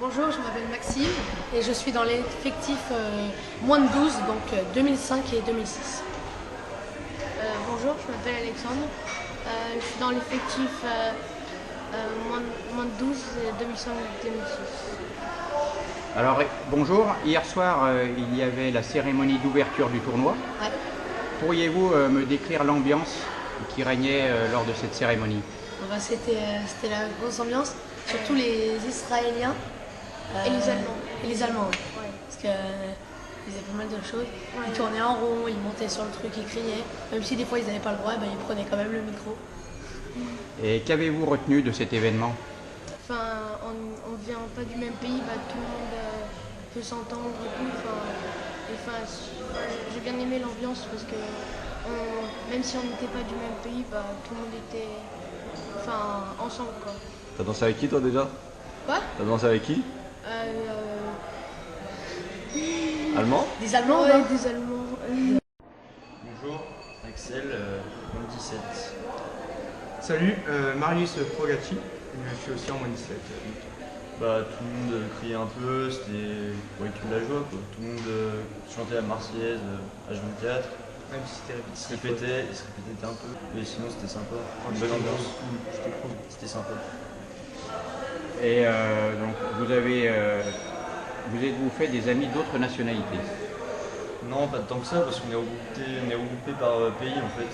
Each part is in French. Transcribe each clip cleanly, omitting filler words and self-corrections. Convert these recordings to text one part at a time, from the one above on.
Bonjour, je m'appelle Maxime et je suis dans l'effectif moins de 12, donc 2005 et 2006. Bonjour, je m'appelle Alexandre. Je suis dans l'effectif moins de 12, 2005-2006. Alors bonjour, hier soir il y avait la cérémonie d'ouverture du tournoi. Ouais. Pourriez-vous me décrire l'ambiance qui régnait lors de cette cérémonie? C'était la grosse ambiance, surtout les Israéliens Et les Allemands. Et les Allemands, ouais. Ouais. Parce qu'ils faisaient pas mal de choses. Ouais. Ils tournaient en rond, ils montaient sur le truc, ils criaient. Même si des fois ils n'avaient pas le droit, ils prenaient quand même le micro. Et qu'avez-vous retenu de cet événement? Enfin, on vient pas du même pays, tout le monde peut s'entendre et tout. J'ai bien aimé l'ambiance parce que même si on n'était pas du même pays, tout le monde était ensemble, quoi. T'as dansé avec qui toi déjà? Quoi? T'as dansé avec qui? Allemand? Des Allemands, Ouais, hein. des Allemands. Bonjour, Axel, 17. Salut, Marius Progacci, je suis aussi en moins 17. Tout le monde criait un peu, c'était que de la joie quoi. Tout le monde chantait la Marseillaise, H24. Même si c'était Il se répétait un peu, mais sinon c'était sympa. Une bonne ambiance. C'était sympa. Et donc vous êtes-vous fait des amis d'autres nationalités? Non, pas tant que ça, parce qu'on est regroupé par pays en fait.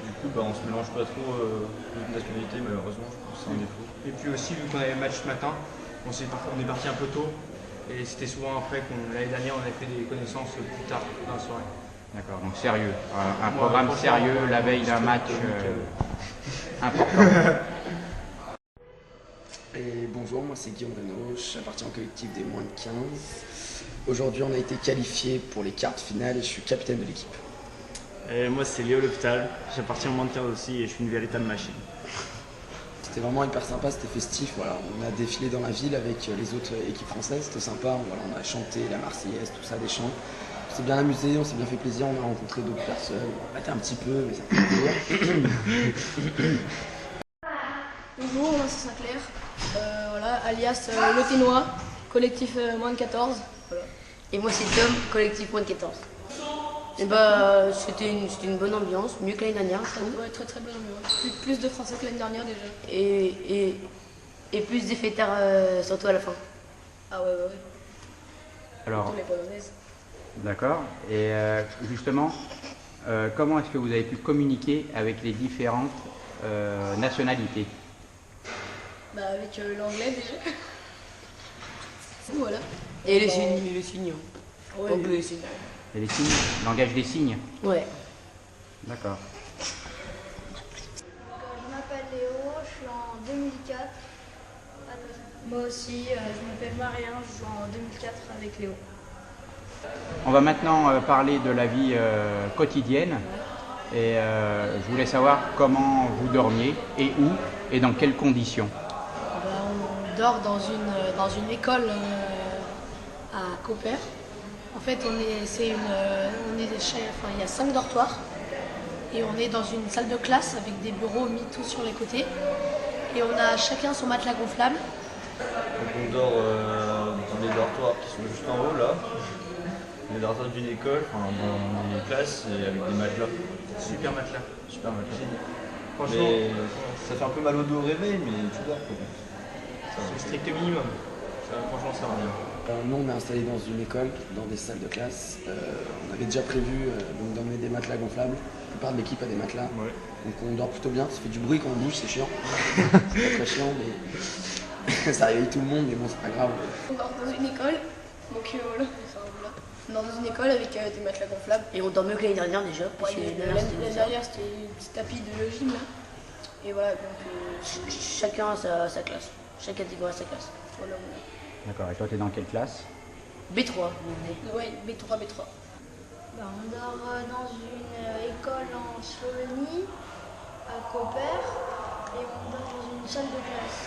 Du coup, on se mélange pas trop de nationalités, malheureusement, je pense que c'est un défaut. Et puis aussi, vu qu'on avait le match ce matin, on est parti un peu tôt. Et c'était souvent après l'année dernière, on avait fait des connaissances plus tard dans la soirée. D'accord, donc sérieux. Un Ouais, programme franchement, sérieux la veille d'un match important. Et bonjour, moi c'est Guillaume Reynaud, j'appartiens au collectif des moins de 15. Aujourd'hui on a été qualifiés pour les quarts finales et je suis capitaine de l'équipe. Et moi c'est Léo L'Hôpital, j'appartiens au moins de 15 aussi et je suis une véritable machine. C'était vraiment hyper sympa, c'était festif, on a défilé dans la ville avec les autres équipes françaises, c'était sympa, on a chanté la Marseillaise, tout ça, des chants. On s'est bien amusé, on s'est bien fait plaisir, on a rencontré d'autres personnes, on a battu un petit peu, mais ça fait plaisir. Bonjour, moi c'est Sinclair, alias Le Ténois, collectif moins de 14. Voilà. Et moi c'est Tom, collectif moins de 14. Et c'était une bonne ambiance, mieux que l'année dernière, je trouve. Ouais, très très bonne ambiance. Plus de Français que l'année dernière déjà. Et plus des fêtards, surtout à la fin. Ah ouais. Alors, Surtout les Polonaises. d'accord. Et justement, comment est-ce que vous avez pu communiquer avec les différentes nationalités? Avec l'anglais déjà. Voilà. Et les signes. Ouais. On peut les signes. Et les signes, langage des signes? Ouais. D'accord. Je m'appelle Léo, je suis en 2004. Moi aussi, je m'appelle Marien, je joue en 2004 avec Léo. On va maintenant parler de la vie quotidienne. Et je voulais savoir comment vous dormiez et où et dans quelles conditions. On dort dans une école à Copper. En fait, il y a 5 dortoirs et on est dans une salle de classe avec des bureaux mis tous sur les côtés. Et on a chacun son matelas gonflable. Donc on dort dans les dortoirs qui sont juste en haut là. Les dortoirs d'une école, dans les classes et avec des matelas. Super matelas. Super matelas. Génial. Franchement, Mais ça fait un peu mal au dos au réveil, mais tu dors quoi. c'est le strict minimum. Franchement, ça va bien. Nous on est installés dans une école, dans des salles de classe. On avait déjà prévu d'emmener des matelas gonflables. La plupart de l'équipe a des matelas. Ouais. Donc on dort plutôt bien, ça fait du bruit quand on bouge, c'est chiant. C'est pas très chiant, mais ça réveille tout le monde, mais bon c'est pas grave. On dort dans une école, donc voilà. On dort dans une école avec des matelas gonflables. Et on dort mieux que l'année dernière déjà. Parce que l'année dernière, L'année dernière, c'était des petits tapis de gym là. Et voilà, donc chacun a sa classe. Chaque catégorie a sa classe. voilà. D'accord. Et toi, tu es dans quelle classe? B3, vous venez. Ouais, B3. On dort dans une école en Slovénie, à Koper, et on dort dans une salle de classe,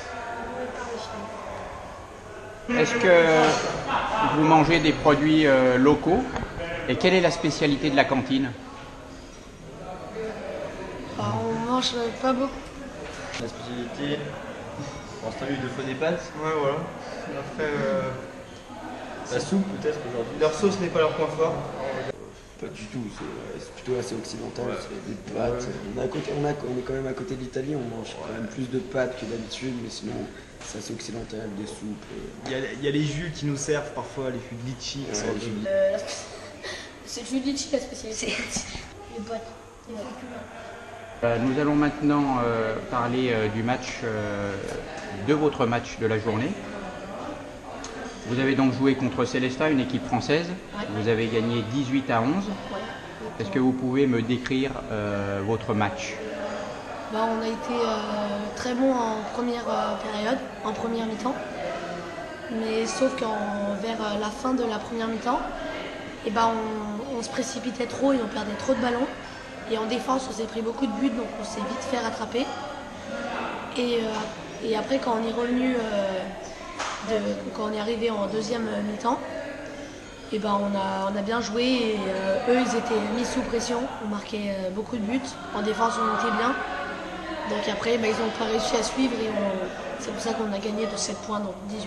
louée par les Chinois. Est-ce que vous mangez des produits locaux? Et quelle est la spécialité de la cantine? On mange pas beaucoup. La spécialité, Alors c'est un deux fois des pâtes. Ouais, voilà. Après, La soupe peut-être aujourd'hui. leur sauce n'est pas leur point fort. Pas du tout, c'est plutôt assez occidental, Ouais. c'est des pâtes. On est quand même à côté de l'Italie, on mange quand même plus de pâtes que d'habitude, mais sinon c'est assez occidental, des soupes. Il y a les jus qui nous servent parfois, les jus de litchi. Ouais, les jus C'est le jus litchi la spécialité. Les potes, les féculents. Nous allons maintenant parler du match, de votre match de la journée. Vous avez donc joué contre Célestat, une équipe française. Ouais. Vous avez gagné 18-11. Ouais. Est-ce que vous pouvez me décrire votre match? Bah, on a été très bon en première période, en première mi-temps. Mais sauf vers la fin de la première mi-temps, on se précipitait trop et on perdait trop de ballons. Et en défense, on s'est pris beaucoup de buts, donc on s'est vite fait rattraper. Et après, quand on est revenu, quand on est arrivé en deuxième mi-temps, on a bien joué et eux, ils étaient mis sous pression. On marquait beaucoup de buts. En défense, on était bien. Donc après, ils n'ont pas réussi à suivre et c'est pour ça qu'on a gagné de 7 points, donc 18-11.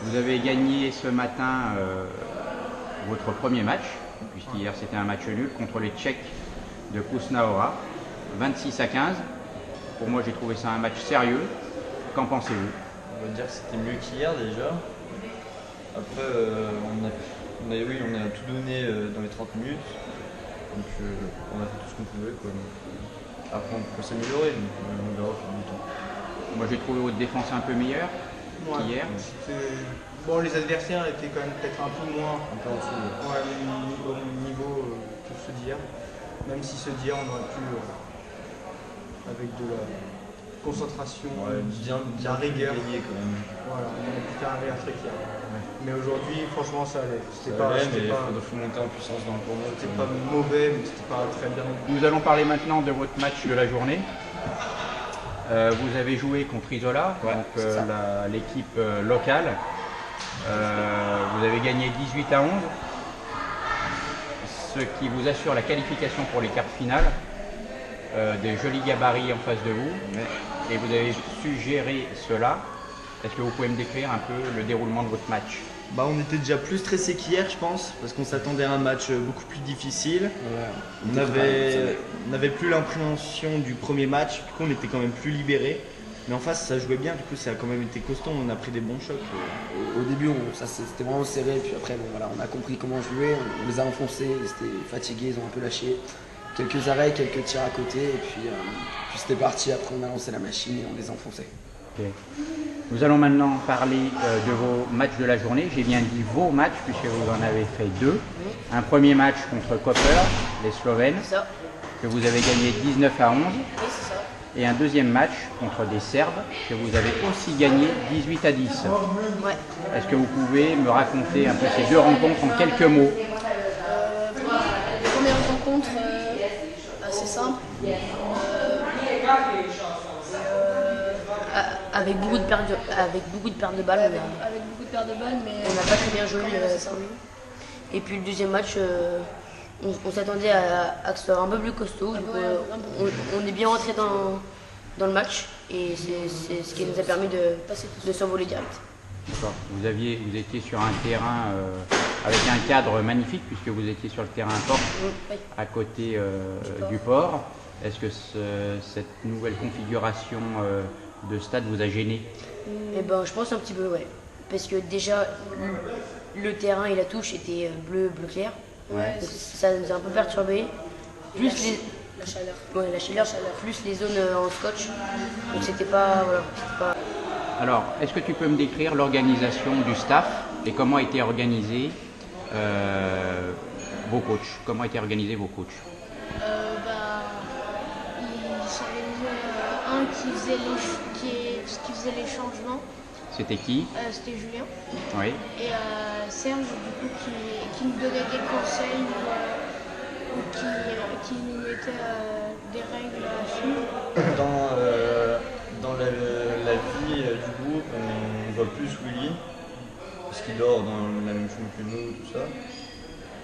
Vous avez gagné ce matin votre premier match, puisqu'hier c'était un match nul contre les Tchèques de Kouznaora, 26-15. Pour moi, j'ai trouvé ça un match sérieux. Qu'en pensez-vous? On va dire que c'était mieux qu'hier déjà. Après, on a tout donné dans les 30 minutes. Donc on a fait tout ce qu'on pouvait, quoi. Après, on peut s'améliorer, donc on verra au fil du temps. Moi, j'ai trouvé votre défense un peu meilleure qu'hier. Bon, les adversaires étaient quand même peut-être un peu moins Un peu en dessous. au même niveau que ceux d'hier. Même si ceux d'hier, on aurait pu, avec de la concentration, de la rigueur, gagner quand même. voilà, on aurait pu faire un meilleur truc hier. Mais aujourd'hui, franchement, ça allait. Il faut monter en puissance dans le tournoi. C'était pas mauvais, mais c'était pas très bien non plus. Nous allons parler maintenant de votre match de la journée. Vous avez joué contre Isola, donc l'équipe locale. Vous avez gagné 18-11, ce qui vous assure la qualification pour les quarts finales. Des jolis gabarits en face de vous, et vous avez su gérer cela. Est-ce que vous pouvez me décrire un peu le déroulement de votre match? Bah, on était déjà plus stressé qu'hier, je pense, parce qu'on s'attendait à un match beaucoup plus difficile. On n'avait plus l'appréhension du premier match, du coup on était quand même plus libérés. Mais en face, ça jouait bien, du coup ça a quand même été costaud, on a pris des bons chocs. Au début, c'était vraiment serré, puis après, on a compris comment jouer, on les a enfoncés, ils étaient fatigués, ils ont un peu lâché. Quelques arrêts, quelques tirs à côté, et puis c'était parti. Après, on a lancé la machine et on les a enfoncés. Okay. Nous allons maintenant parler de vos matchs de la journée. J'ai bien dit vos matchs, puisque vous en avez fait deux. Un premier match contre Koper, les Slovènes, que vous avez gagné 19-11. Et un deuxième match contre des Serbes, que vous avez aussi gagné 18-10. Ouais. Est-ce que vous pouvez me raconter un peu ces deux rencontres en quelques mots? Première rencontre, assez simple. Avec beaucoup de pertes de balles, Avec beaucoup de pertes de balles, mais on n'a pas très bien joué. Et puis le deuxième match, on s'attendait à que ce soit un peu plus costaud. Donc, on est bien rentré dans le match et c'est ce qui nous a permis de s'envoler direct. Vous étiez sur un terrain avec un cadre magnifique, puisque vous étiez sur le terrain port, à côté du port. Est-ce que cette nouvelle configuration de stade vous a gêné? Eh ben, je pense un petit peu, ouais. Parce que déjà, le terrain et la touche étaient bleu clair. Ouais, donc ça nous a un peu perturbé. Plus la chaleur. Ouais, la chaleur, plus les zones en scotch. Donc c'était pas, voilà, Alors, est-ce que tu peux me décrire l'organisation du staff et comment a été organisé vos coachs? Comment a été organisé vos coachs? Ils s'organisaient un qui faisait les changements. C'était qui? C'était Julien. Oui. Et Serge, du coup, qui nous donnait des conseils ou qui nous mettait des règles à suivre. Dans la vie du groupe, on voit plus Willy, parce qu'il dort dans la même chambre que nous, tout ça.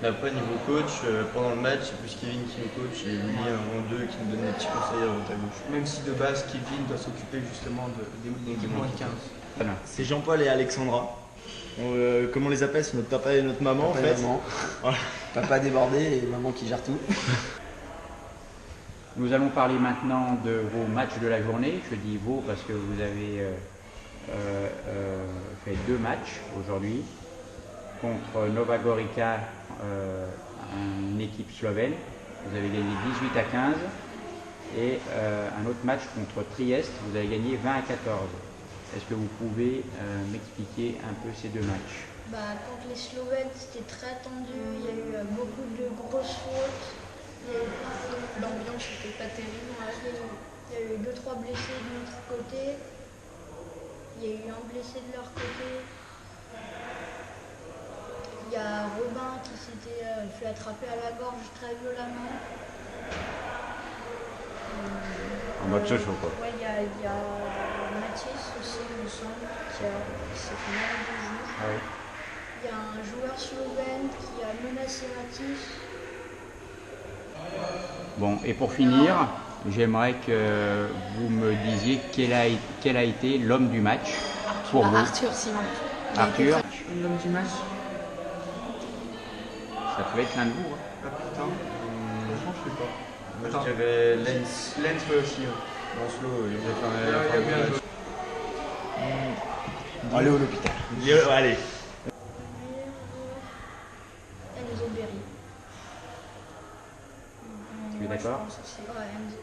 Mais après, niveau coach, pendant le match, c'est plus Kevin qui nous coach et Willy en deux qui nous donne des petits conseils à droite à gauche. Même si de base, Kevin doit s'occuper justement des moins de 15. Voilà. C'est Jean-Paul et Alexandra. Comme on les appelle, c'est notre papa et notre maman Papa en et fait. maman. Voilà. Papa débordé et maman qui gère tout. Nous allons parler maintenant de vos matchs de la journée. Je dis vos parce que vous avez fait 2 matchs aujourd'hui contre Nova Gorica, une équipe slovène. Vous avez gagné 18-15 et un autre match contre Trieste, vous avez gagné 20-14. Est-ce que vous pouvez m'expliquer un peu ces 2 matchs? Contre les Slovènes, c'était très tendu, il y a eu beaucoup de grosses fautes. L'ambiance n'était pas terrible. Il y a eu 2-3 blessés de notre côté. Il y a eu un blessé de leur côté. Il y a Robin qui s'était fait attraper à la gorge très violemment. En mode chaud quoi. Ouais, il y a Mathis aussi, il me semble, qui s'est fait mal au genou. Ah oui. Il y a un joueur slovène qui a menacé Mathis. Bon, et pour finir, j'aimerais que vous me disiez quel a été l'homme du match pour vous. Arthur Simon. Arthur, L'homme du match. ça peut être l'un de vous. Ah putain. Franchement, je sais pas. Moi, Attends. je dirais Lens. Lens, ouais, aussi. Ouais. Lancelot, il a fait Il a un bien match. joué. Allez au l'hôpital. Allez. Enzo Berry. Tu es d'accord? Ouais, Enzo.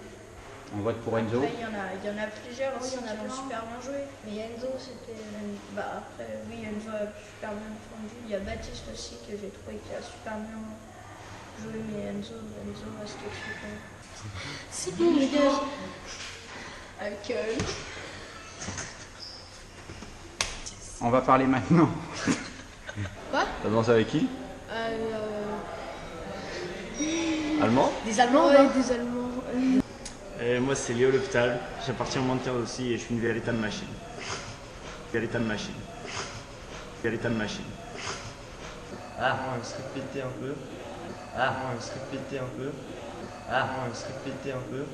On vote pour Enzo. Après, il y en a plusieurs aussi qui ont super bien joué. Mais Enzo, c'était. Après, oui, Enzo a super bien défendu. Il y a Baptiste aussi que j'ai trouvé qui a super bien joué. Mais Enzo reste super. C'est bon, les deux. Alcool. On va parler maintenant. T'as dansé avec qui? Allemand? Des Allemands, Ouais, hein. des Allemands. Moi c'est Léo L'Hôpital, j'appartiens au Monteur aussi et je suis une véritable machine. Véritable machine. Véritable machine. Ah, on va se répéter un peu. Ah, on va se répéter un peu. Ah, on va se répéter un peu.